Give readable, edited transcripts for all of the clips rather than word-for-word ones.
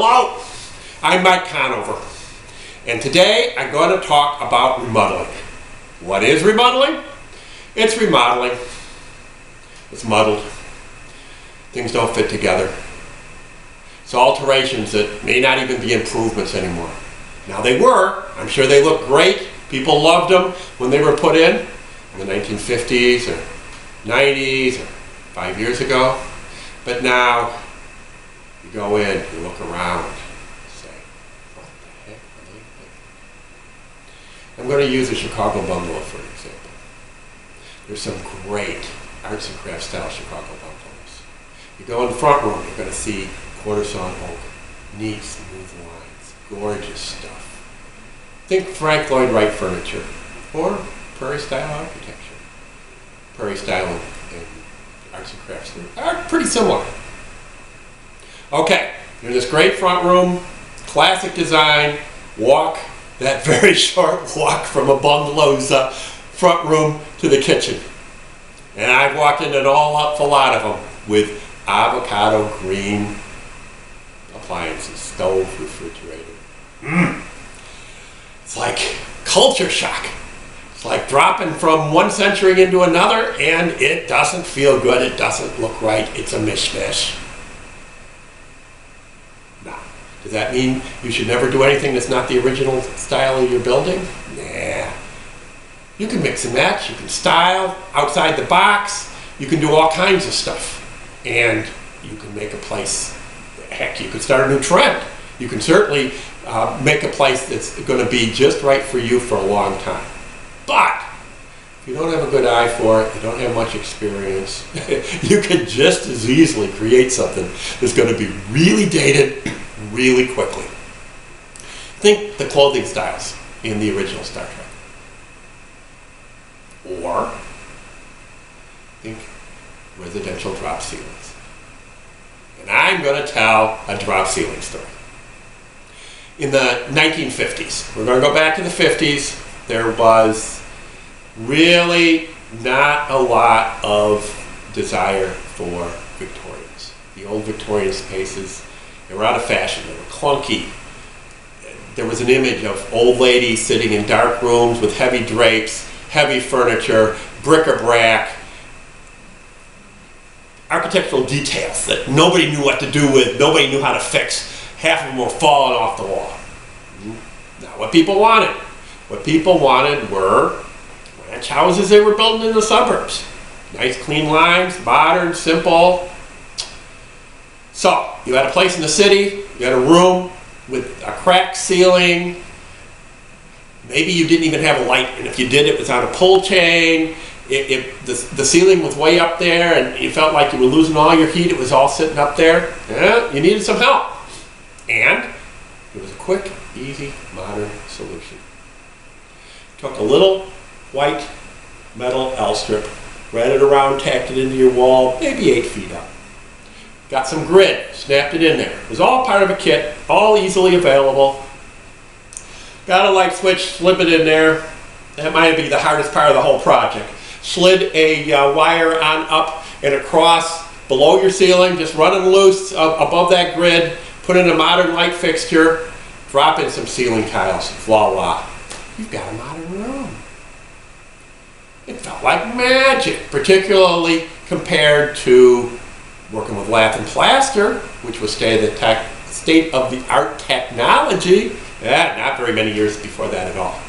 Hello, I'm Mike Conover, and today I'm going to talk about remodeling. What is remodeling? It's remodeling. It's muddled. Things don't fit together. It's alterations that may not even be improvements anymore. Now they were. I'm sure they look great. People loved them when they were put in the 1950s or 90s or 5 years ago. But now you go in, you look around, and say, what the heck are they doing? I'm going to use a Chicago bungalow for an example. There's some great arts and crafts style Chicago bungalows. You go in the front room, you're going to see quarter sawn oak, neat, smooth lines, gorgeous stuff. Think Frank Lloyd Wright furniture or prairie style architecture. Prairie style and arts and crafts are pretty similar. Okay, you're in this great front room, classic design, walk, that very short walk from a bungalow's front room to the kitchen. And I've walked in an awful lot of them with avocado green appliances, stove, refrigerator. It's like culture shock. It's like dropping from one century into another, and it doesn't feel good, it doesn't look right, it's a mish-mash. Now, does that mean you should never do anything that's not the original style of your building? Nah. You can mix and match, you can style outside the box, you can do all kinds of stuff. And you can make a place, heck, you could start a new trend. You can certainly make a place that's going to be just right for you for a long time. But if you don't have a good eye for it, you don't have much experience, you could just as easily create something that's going to be really dated really quickly. Think the clothing styles in the original Star Trek. Or think residential drop ceilings. And I'm going to tell a drop ceiling story. In the 1950s, we're going to go back to the 50s, there was really not a lot of desire for Victorians. The old Victorian spaces, they were out of fashion, they were clunky. There was an image of old ladies sitting in dark rooms with heavy drapes, heavy furniture, bric-a-brac, architectural details that nobody knew what to do with, nobody knew how to fix. Half of them were falling off the wall. Not what people wanted. What people wanted were ranch houses they were building in the suburbs. Nice clean lines, modern, simple. So, you had a place in the city, you had a room with a cracked ceiling. Maybe you didn't even have a light, and if you did, it was on a pull chain. The ceiling was way up there, and you felt like you were losing all your heat. It was all sitting up there. Yeah, you needed some help. And it was a quick, easy, modern solution. Took a little white metal L-strip, ran it around, tacked it into your wall, maybe 8 feet up. Got some grid, snapped it in there. It was all part of a kit, all easily available. Got a light switch, slip it in there. That might be the hardest part of the whole project. Slid a wire on up and across below your ceiling, just running loose above that grid. Put in a modern light fixture, drop in some ceiling tiles, voila. You've got a modern room. It felt like magic, particularly compared to working with lath and plaster, which was state-of-the-art technology. Yeah, not very many years before that at all.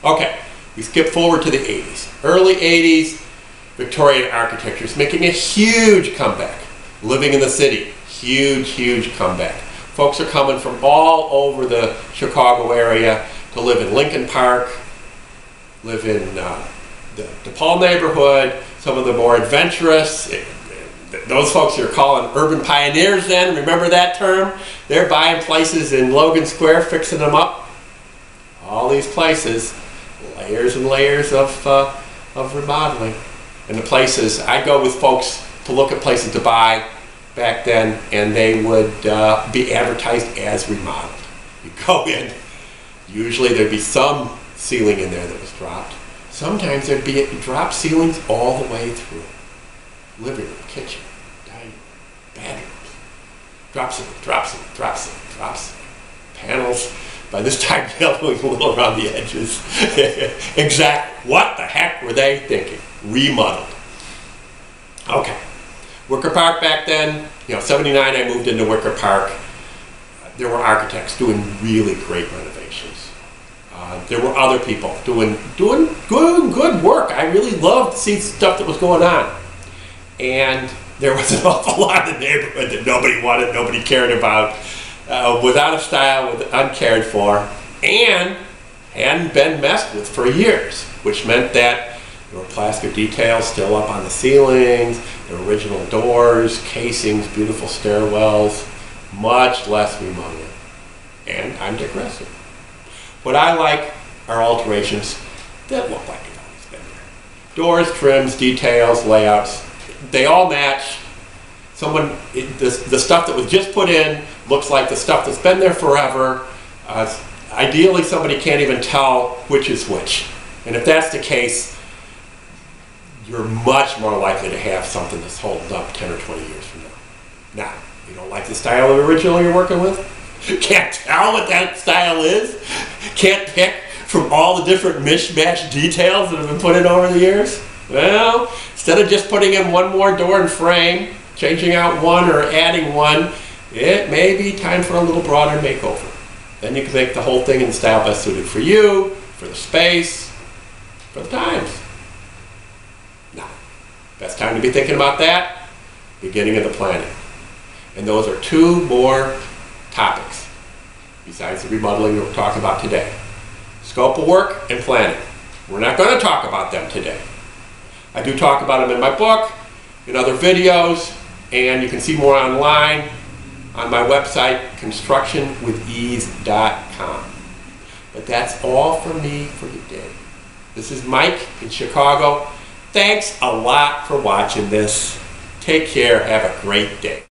Okay, we skip forward to the 80s. Early 80s, Victorian architecture is making a huge comeback. Living in the city, huge, huge comeback. Folks are coming from all over the Chicago area to live in Lincoln Park, live in the DePaul neighborhood, some of the more adventurous. Those folks are calling urban pioneers then, remember that term? They're buying places in Logan Square, fixing them up. All these places, layers and layers of remodeling. And the places, I go with folks to look at places to buy back then, and they would be advertised as remodeled. You go in, usually there'd be some ceiling in there that was dropped. Sometimes there'd be drop ceilings all the way through. Living room, kitchen, dining, bedrooms. Drops it, drops it, drops it, drops it. Panels, by this time yellowing a little around the edges. Exactly. What the heck were they thinking? Remodeled. Okay. Wicker Park back then, you know, 79 I moved into Wicker Park. There were architects doing really great renovations. There were other people doing good work. I really loved to see stuff that was going on. And there was an awful lot in the neighborhood that nobody wanted, nobody cared about, without a style, uncared for, and hadn't been messed with for years, which meant that there were plaster details still up on the ceilings, the original doors, casings, beautiful stairwells, much less remodeling. And I'm digressing. What I like are alterations that look like they've always been there. Doors, trims, details, layouts, they all match. The stuff that was just put in looks like the stuff that's been there forever. Ideally, somebody can't even tell which is which. And if that's the case, you're much more likely to have something that's holding up 10 or 20 years from now. Now, you don't like the style of the original you're working with? Can't tell what that style is? Can't pick from all the different mish-mash details that have been put in over the years? Well, instead of just putting in one more door and frame, changing out one or adding one, it may be time for a little broader makeover. Then you can make the whole thing in the style best suited for you, for the space, for the times. Now, best time to be thinking about that, beginning of the planning. And those are two more topics besides the remodeling that we're talking about today. Scope of work and planning. We're not going to talk about them today. I do talk about them in my book, in other videos, and you can see more online on my website, constructionwithease.com. But that's all from me for today. This is Mike in Chicago. Thanks a lot for watching this. Take care. Have a great day.